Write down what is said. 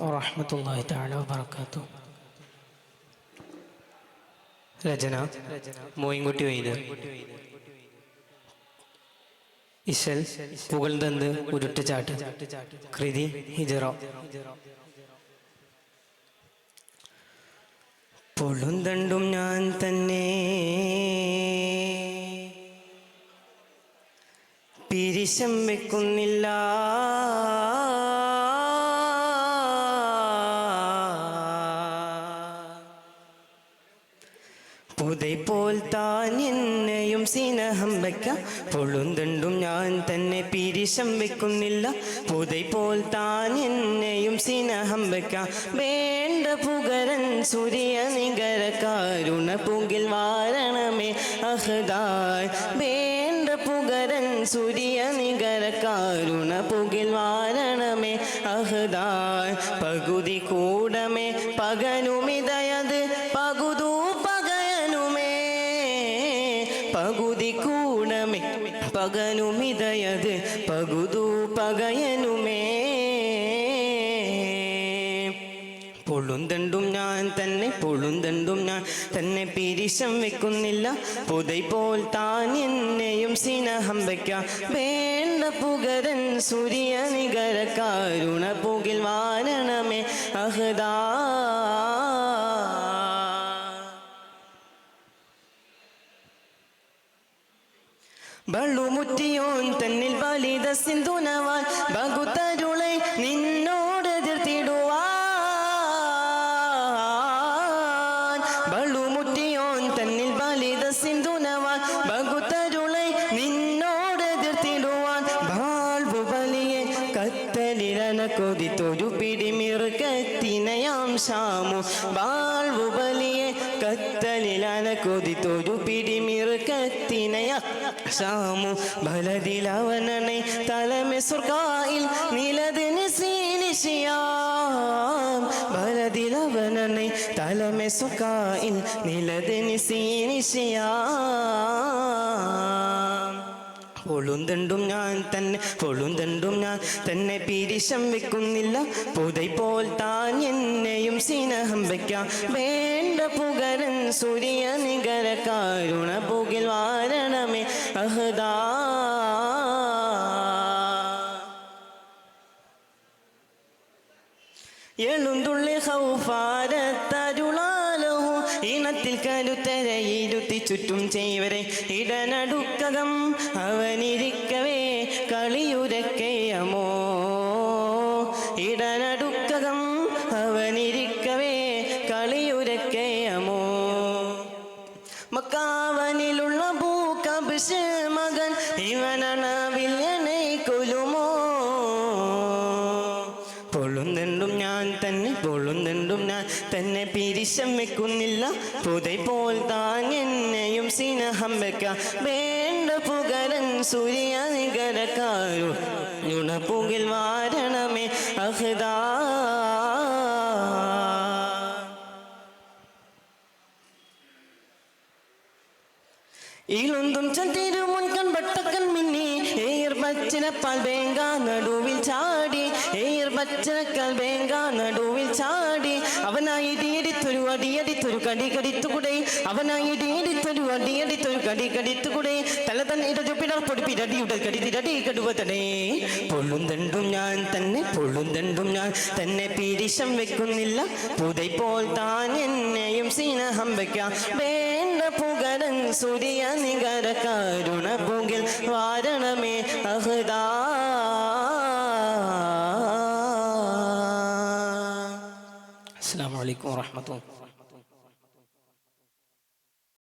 വറഹ്മത്തുള്ളാഹി തആല വബറകാതുഹു. രചന മോയിൻകുട്ടി വൈദ്യർ. ഇശൽ പുകഴ്തന്ന് ഉരുട്ടുചാട്ട്. കൃതി ഹിജ്റ. പൊളുന്തണ്ടും ഞാൻ തന്നെ പിരിശം വെക്കുന്നില്ല, പുതൈപോൽ താൻ എന്നെയും സ്നേഹം വയ്ക്കാം. പൊളുന്തണ്ടും ഞാൻ തന്നെ പിരിശം വെക്കുന്നില്ല, പുതൈപോൽ താൻ എന്നെയും സ്നേഹം വയ്ക്കാം. വേണ്ട പുകരൻ സൂര്യ നികര കാരുണ പൂങ്കിൽ വാരണമേ അഹദായ്. വേണ്ട പുകരൻ സൂര്യ നികര കാരുണ പൂങ്കിൽ വാരണമേ അഹദായ്. പകുതി കൂടമേ പകനുമിതയത് പകുതു പകുതി കൂടമേ പകനുമിതയത് പകുതു പകയനുമേ. പൊളുന്തണ്ടും ഞാൻ തന്നെ പൊളുന്തണ്ടും ഞാൻ തന്നെ പിരിശം വെക്കുന്നില്ല, പുതൈപോൽ താൻ എന്നെയും സ്നേഹം വയ്ക്കാം. വേണ്ട പുകരൻ സൂര്യ നികര കാരുണ പൂകിൽ വാരണമേ അഹദാ. ബളുമുറ്റിയോൻ തന്നിൽ വലിത സിന്ധുനവാൻ ബകുതരുളെ നിന്നോട് എതിർത്തിടുവാൻ. ബളുമുറ്റിയോൻ തന്നിൽ വലിത സിന്ധുനവാൻ ബകുതരുളെ നിന്നോട് എതിർത്തിടുവാൻ. ബാൾവു വലിയെ കത്തലിരന കൊതിത്തൊരു പിടിമിറുകത്തിനയാം ശാമു. ബാൾവു വലിയെ കത്തലിലന കൊതിത്തൊരു പിടിമിറുകത്തിനയാ ശാമു. ബലതിലവനണെ തലമെ സ്വർഗായിൽ നിലതിന് സീനിശിയാം. ബലതിലവനണെ തലമെ സ്വർഗായിൽ നിലതിന് സീനിശിയാം. പൊളുന്തണ്ടും ഞാൻ തന്നെ പൊളുന്തണ്ടും ഞാൻ തന്നെ പിരിശം വെക്കുന്നില്ല, പുതൈപോൽ താൻ എന്നെയും സ്നേഹം വയ്ക്കാം. വേണ്ട പുകരൻ സൂര്യ നികര കാരുണ പൂകിൽ വാരണമേ അഹദാ. എളുന്തുള്ളി ഹൗഫാരത്തരുളാലഹു ഇണത്തിൽ കരുത്തരയിരുത്തി ചുറ്റും ചെയ്വരെ ഇടനടുക്കകം അവനിരിക്കവേ കളിയുരക്കയമോ. ഇടനടുക്കകം അവനിരിക്കവേ കളിയുരക്കയമോ. മക്കാവനിലുള്ള ഭൂകബ്ഷ് മകൻ ഇവനണവിൽ എന്നെ കൊല്ലുമോ. പൊളുന്തണ്ടും ഞാൻ തന്നെ പൊളുന്തണ്ടും ഞാൻ തന്നെ പിരിശം വെക്കുന്നില്ല, പുതൈപോൽ താൻ എന്നെയും സ്നേഹം വയ്ക്കാം. വേണ്ട പുകരൻ സൂര്യ നികര കാരുണ പൂകിൽ വാരണമേ അഹദാ. ഇളുന്തും ചന്തിരുമുൻ കൺപട്ടക്കൻ മിന്നി ഏർ ബച്ചനപ്പാൽ ബേങ്ക നടുവിൽ ചാടി. ഏർ ബച്ചനക്കാൽ ബേങ്ക നടുവിൽ ചാടി. അവനായി ഇടിയടിത്തൊരു അടിയടിത്തൊരു കടി കടിത്തുകൂടെ. അവനായി ഇടിയടിത്തൊരു അടിയടിത്തൊരു കടി കടിത്തുകൂടെ. തല തന്നെ ഇടതു പിടർപ്പൊടി പിരടിയുടെ കടിതിരടി കടുവതടേ. പൊളുന്തണ്ടും ഞാൻ തന്നെ പൊളുന്തണ്ടും ഞാൻ തന്നെ പിരിശം വെക്കുന്നില്ല, പുതൈപോൽ താൻ എന്നെയും സ്നേഹം വയ്ക്കാം. വേണ്ട പുകരൻ സൂര്യ നികര കാരുണ പൂകിൽ വാരണമേ അഹദാ. അസ്സലാമു അലൈക്കും വറഹ്മത്തുള്ളാഹി.